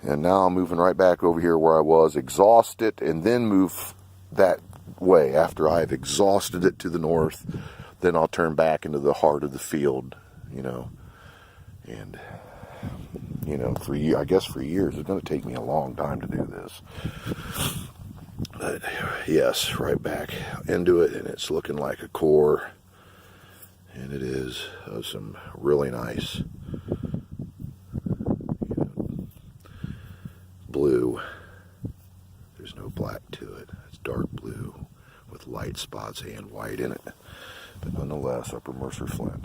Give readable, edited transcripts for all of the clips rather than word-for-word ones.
And now I'm moving right back over here where I was, exhaust it, and then move that way. After I've exhausted it to the north, then I'll turn back into the heart of the field, you know. And, you know, I guess for years, it's going to take me a long time to do this. But, yes, right back into it, and it's looking like a core. And it is some really nice blue. There's no black to it. It's dark blue with light spots and white in it. But nonetheless, Upper Mercer Flint.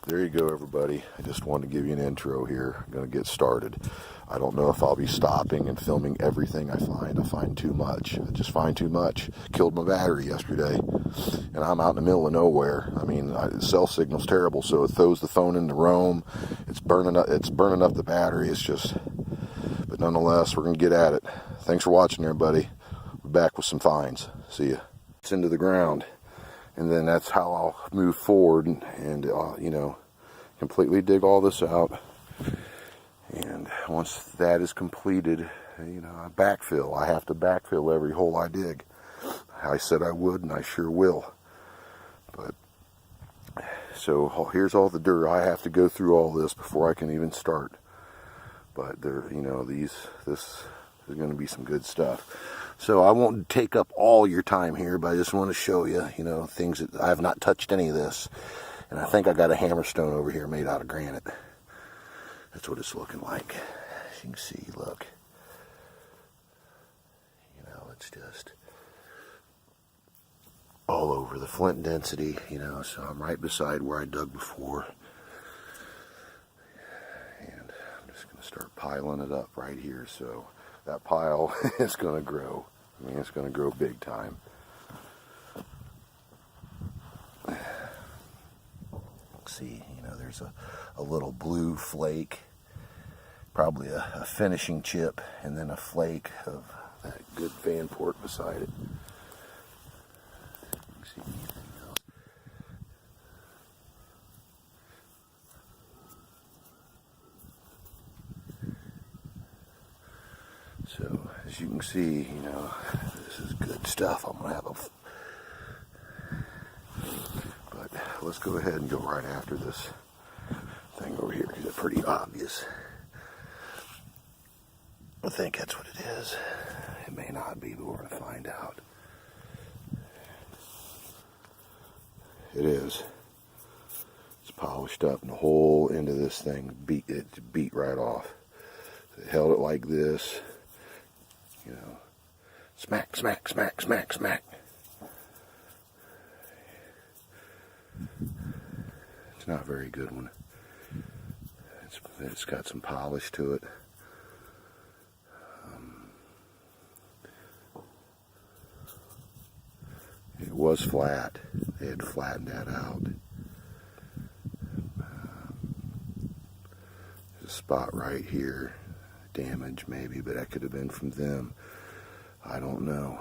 There you go, everybody. I just wanted to give you an intro here. I'm going to get started. I don't know if I'll be stopping and filming everything I find. I find too much. I just find too much. Killed my battery yesterday, and I'm out in the middle of nowhere. I mean, cell signal's terrible, so it throws the phone into roam. It's burning up the battery. It's just, but nonetheless, we're going to get at it. Thanks for watching, everybody. We're back with some finds. See ya. It's into the ground. And then that's how I'll move forward and you know, completely dig all this out. And once that is completed, you know, I backfill. I have to backfill every hole I dig. I said I would, and I sure will. But, so here's all the dirt. I have to go through all this before I can even start. But there, you know, this is going to be some good stuff. So I won't take up all your time here, but I just want to show you, you know, things that I have not touched any of this. And I think I got a hammerstone over here made out of granite. That's what it's looking like. As you can see, look. You know, it's just all over the flint density, you know, so I'm right beside where I dug before. And I'm just going to start piling it up right here, so that pile is going to grow. I mean, it's going to grow big time. See, you know, there's a little blue flake, probably a finishing chip, and then a flake of that good fan port beside it. See anything else? So, as you can see, you know, this is good stuff. I'm going to have but let's go ahead and go right after this thing over here, because it's pretty obvious. I think that's what it is. It may not be, but we're going to find out. It is. It's polished up, and the whole end of this thing beat right off. It held it like this. You know, smack, smack, smack, smack, smack. It's not a very good one. It's got some polish to it. It was flat. They had flattened that out. There's a spot right here. Damage maybe, but that could have been from them. I don't know.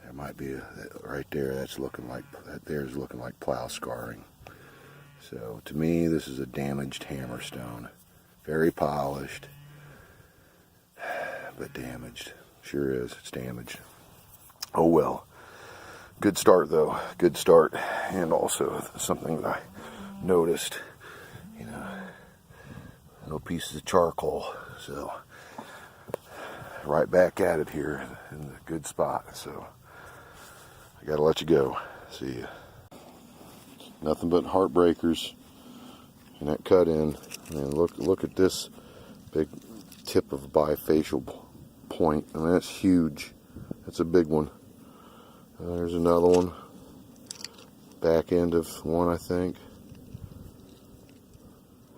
There might be right there. That's looking like there's looking like plow scarring. So to me, this is a damaged hammerstone. Very polished, but damaged. Sure is. It's damaged. Oh well. Good start though. Good start. And also something that I noticed. You know, little pieces of charcoal. So right back at it here in the good spot. So I gotta let you go. See ya. Nothing but heartbreakers in that cut in. And look at this big tip of bifacial point. I mean, that's huge. That's a big one. There's another one. Back end of one, I think.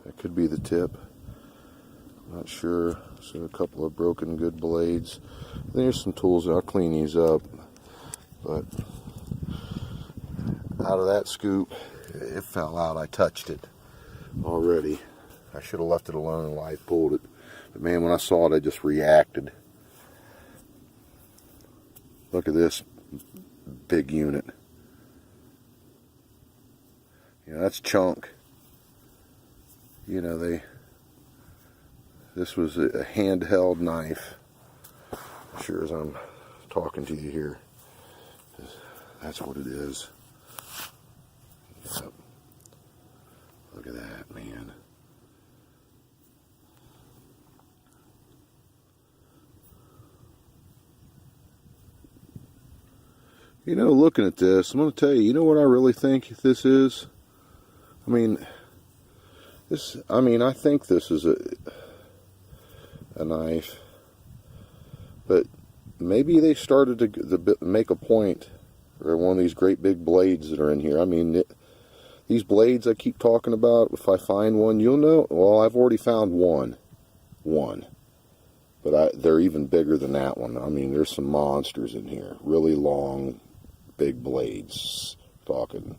That could be the tip. Not sure. So a couple of broken good blades. There's some tools. I'll clean these up. But out of that scoop, it fell out. I touched it already. I should have left it alone while I pulled it. But man, when I saw it, I just reacted. Look at this big unit. You know, that's chunk. You know, This was a handheld knife. Sure as I'm talking to you here. That's what it is. Yep. Look at that, man. You know, looking at this, I'm going to tell you, you know what I really think this is? I mean, I think this is a knife, but maybe they started to make a point, or one of these great big blades that are in here. I mean, these blades I keep talking about, if I find one, you'll know. Well, I've already found one, but they're even bigger than that one. I mean, there's some monsters in here, really long, big blades, talking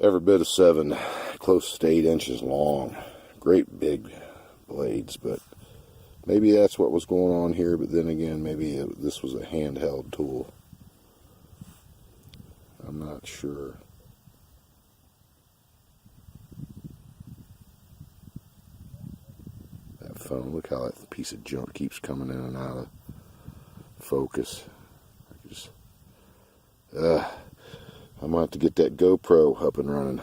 every bit of 7, close to 8 inches long. Great big blades, but maybe that's what was going on here, but then again, maybe this was a handheld tool. I'm not sure. That phone, look how that piece of junk keeps coming in and out of focus. I'm going to have to get that GoPro up and running.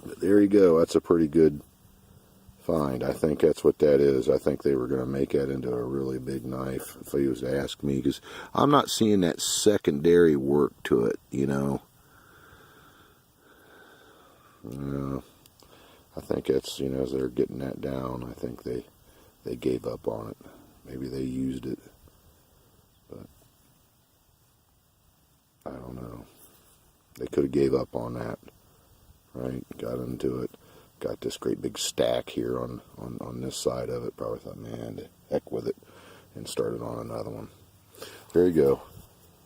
But there you go. That's a pretty good find. I think that's what that is. I think they were going to make that into a really big knife, if he was to ask me, because I'm not seeing that secondary work to it, you know. I think that's, you know, as they're getting that down, I think they gave up on it. Maybe they used it, but I don't know. They could have gave up on that, right? Got into it. Got this great big stack here on this side of it. Probably thought, man, the heck with it, and started on another one. There you go.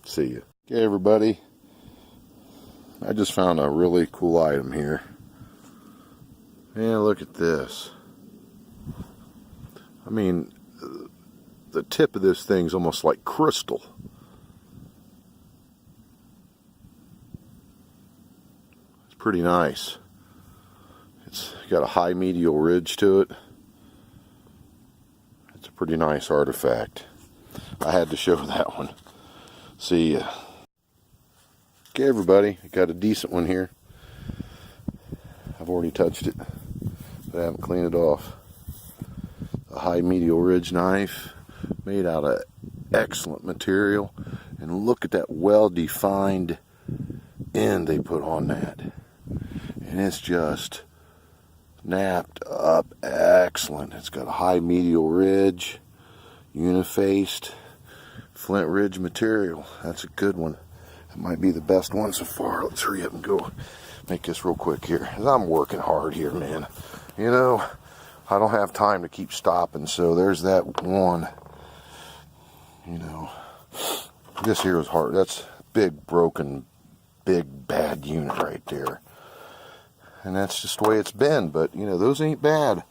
See you. Okay, everybody. I just found a really cool item here. Yeah, look at this. I mean, the tip of this thing's almost like crystal. It's pretty nice. It's got a high medial ridge to it. It's a pretty nice artifact. I had to show that one. See ya. Okay, everybody, I got a decent one here. I've already touched it, but I haven't cleaned it off. A high medial ridge knife made out of excellent material, and look at that well-defined end they put on that, and it's just snapped up excellent. It's got a high medial ridge, unifaced flint ridge material. That's a good one. That might be the best one so far. Let's hurry up and go make this real quick here, because I'm working hard here, man. You know, I don't have time to keep stopping, so there's that one. You know, this here is hard. That's big, broken, big, bad unit right there. And that's just the way it's been, but, you know, those ain't bad.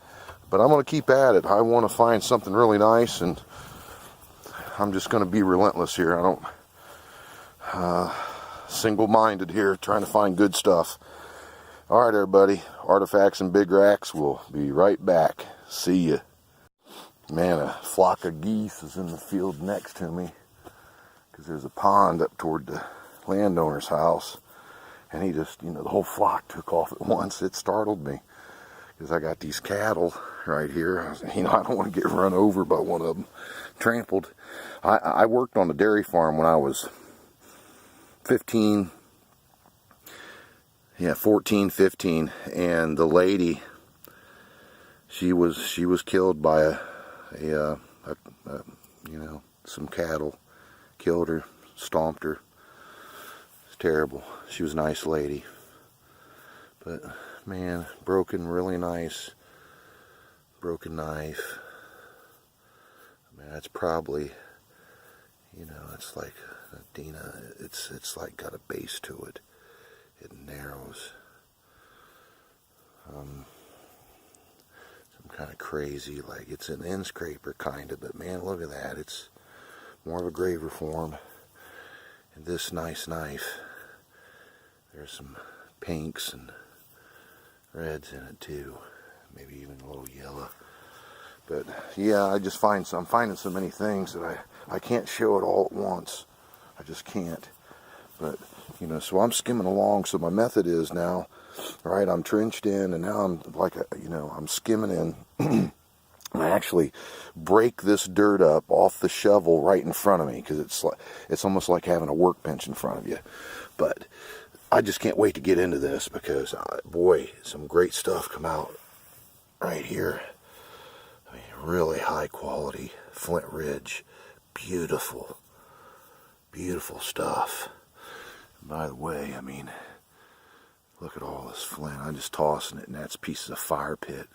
But I'm going to keep at it. I want to find something really nice, and I'm just going to be relentless here. I don't... single-minded here, trying to find good stuff. All right, everybody. Artifacts and Big Racks. We'll be right back. See ya. Man, a flock of geese is in the field next to me, because there's a pond up toward the landowner's house, and he just, you know, the whole flock took off at once. It startled me, because I got these cattle right here. You know, I don't want to get run over by one of them, trampled. I worked on a dairy farm when I was 14, 15, and the lady, she was killed by you know, some cattle, killed her, stomped her. It's terrible. She was a nice lady, but man, broken, really nice, broken knife. I mean, that's probably, you know, it's like Dina, it's like got a base to it. It narrows. Some kind of crazy, like it's an end scraper kind of, but man, look at that. It's more of a graver form. And this nice knife, there's some pinks and reds in it too. maybe even a little yellow. But yeah, I'm finding so many things that I can't show it all at once. I just can't. But, you know, so I'm skimming along. So my method is now, right, I'm trenched in, and now I'm like, I'm skimming in. I actually break this dirt up off the shovel right in front of me, because it's almost like having a workbench in front of you. But I just can't wait to get into this, because boy, some great stuff come out right here. I mean, really high quality Flint Ridge, beautiful stuff. And by the way, I mean, look at all this flint. I'm just tossing it, and that's pieces of fire pit.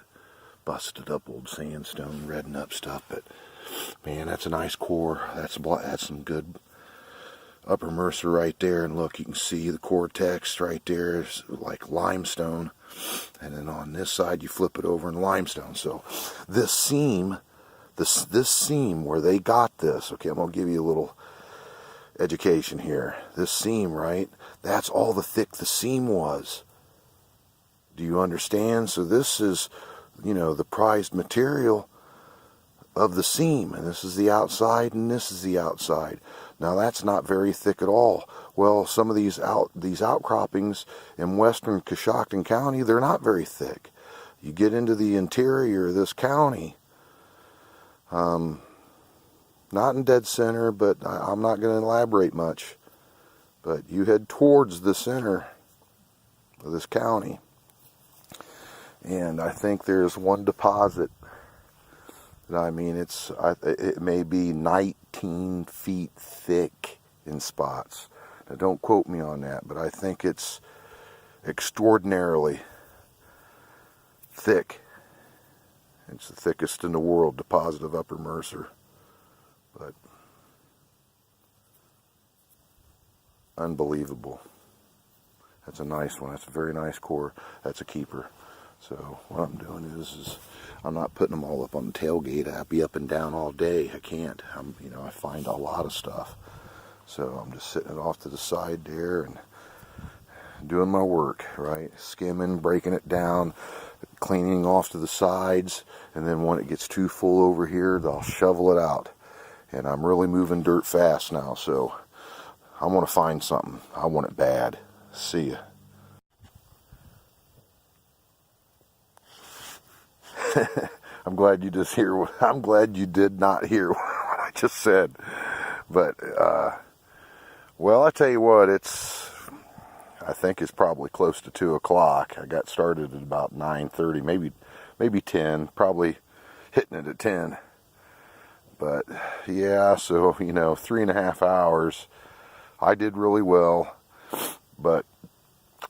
Busted up old sandstone, redden up stuff, but man, that's a nice core. That's some good upper Mercer right there, and look, you can see the cortex right there is like limestone, and then on this side you flip it over in limestone. So this seam, this seam where they got this, okay, I'm gonna give you a little education here. This seam, right, that's all the thick the seam was. Do you understand? So this is, you know, the prized material of the seam, and this is the outside, and this is the outside. Now that's not very thick at all. Well, some of these outcroppings in western Coshocton County, they're not very thick. You get into the interior of this county, not in dead center, but I'm not going to elaborate much, but you head towards the center of this county, and I think there's one deposit that, I mean, it may be 19 feet thick in spots. Now, don't quote me on that, but I think it's extraordinarily thick. It's the thickest in the world deposit of Upper Mercer. But unbelievable. That's a nice one. That's a very nice core. That's a keeper. So what I'm doing is I'm not putting them all up on the tailgate. I'll be up and down all day. I can't. I find a lot of stuff. So I'm just sitting it off to the side there and doing my work, right? Skimming, breaking it down, cleaning off to the sides, and then when it gets too full over here, I'll shovel it out. And I'm really moving dirt fast now, so I want to find something. I want it bad. See ya. I'm glad you did not hear what I just said. But, well, I tell you what, I think it's probably close to 2 o'clock. I got started at about 9:30, maybe 10, probably hitting it at 10. But, yeah, so, 3.5 hours. I did really well. But,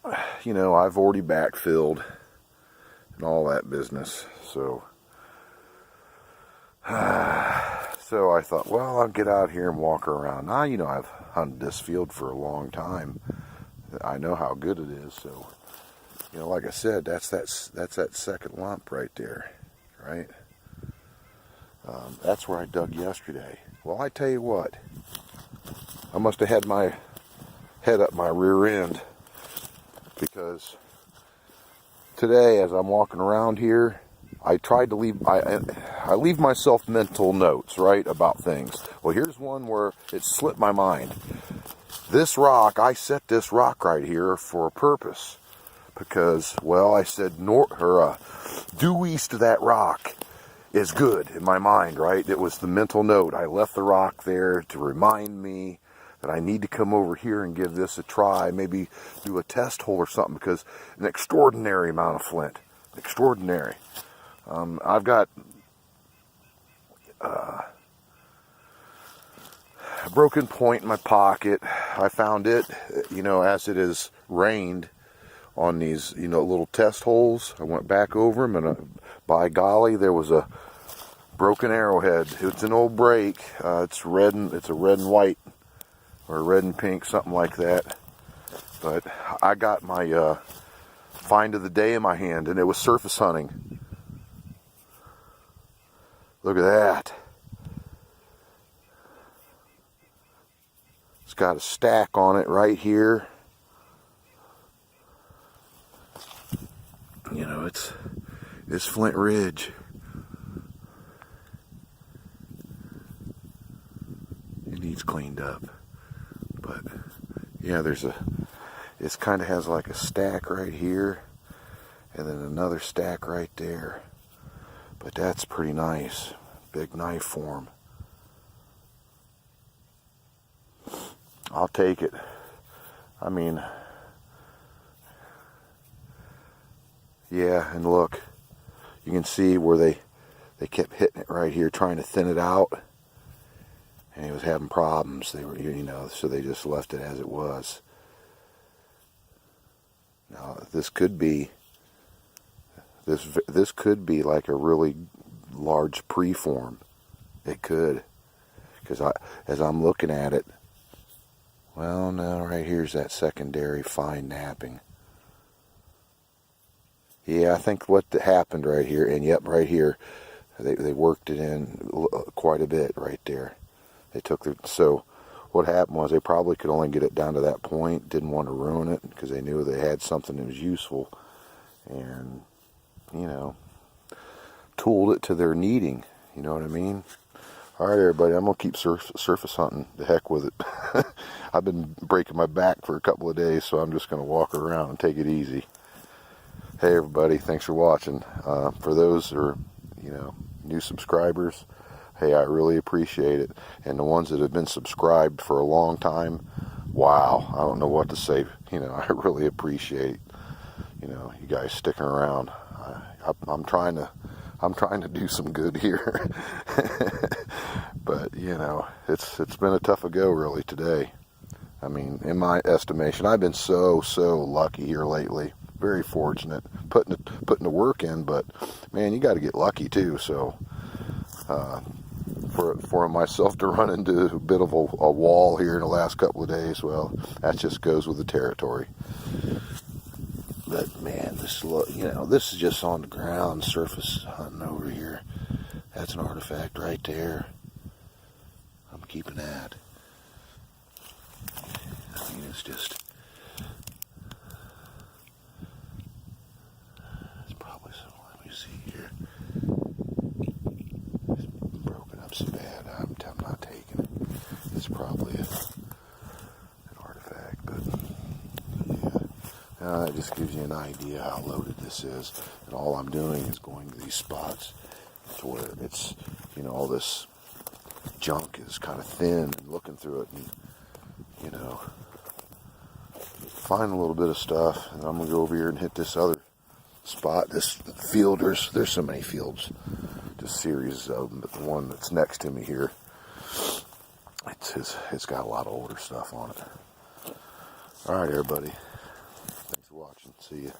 I've already backfilled and all that business. So I thought, well, I'll get out here and walk around. Now, I've hunted this field for a long time. I know how good it is. So, like I said, that's that second lump right there, right? That's where I dug yesterday. Well, I tell you what, I must have had my head up my rear end, because today, as I'm walking around here, I tried to I leave myself mental notes, right, about things. Well, here's one where it slipped my mind. This rock, I set this rock right here for a purpose, because, well, I said due east of that rock is good in my mind, right? It was the mental note. I left the rock there to remind me that I need to come over here and give this a try, maybe do a test hole or something, because an extraordinary amount of flint. Extraordinary. I've got a broken point in my pocket. I found it, as it has rained on these, little test holes. I went back over them, and by golly, there was a broken arrowhead. It's an old break. It's a red and white, or red and pink, something like that. But I got my find of the day in my hand, and it was surface hunting. Look at that. It's got a stack on it right here. This Flint Ridge. It needs cleaned up. But yeah, it kind of has like a stack right here and then another stack right there. But that's pretty nice. Big knife form. I'll take it. I mean, yeah, and look, you can see where they kept hitting it right here, trying to thin it out, and he was having problems. They were, so they just left it as it was. Now, this could be like a really large preform. It could, because as I'm looking at it, well, no, right here's that secondary fine napping. Yeah, I think what happened right here, and yep, right here, they worked it in quite a bit right there. They took so what happened was they probably could only get it down to that point, didn't want to ruin it because they knew they had something that was useful, and, tooled it to their needing, you know what I mean? All right, everybody, I'm going to keep surface hunting. The heck with it. I've been breaking my back for a couple of days, so I'm just going to walk around and take it easy. Hey, everybody, thanks for watching. For those who are, new subscribers, hey, I really appreciate it. And the ones that have been subscribed for a long time, wow, I don't know what to say. I really appreciate, you guys sticking around. I'm trying to do some good here. But, it's been a tough go really today. I mean, in my estimation, I've been so lucky here lately. Very fortunate putting the work in, but man, you got to get lucky too. So for myself to run into a bit of a wall here in the last couple of days, well, that just goes with the territory. But man, this is just on the ground, surface hunting over here. That's an artifact right there. I'm keeping that. I mean, it's just. So bad, I'm not taking it. It's probably an artifact, but yeah, that just gives you an idea how loaded this is. And all I'm doing is going to these spots to where it's, all this junk is kind of thin, and looking through it, and find a little bit of stuff. And I'm gonna go over here and hit this other spot, this field. There's so many fields. Series of them, but the one that's next to me here, it's got a lot of older stuff on it. All right, everybody, thanks for watching. See ya.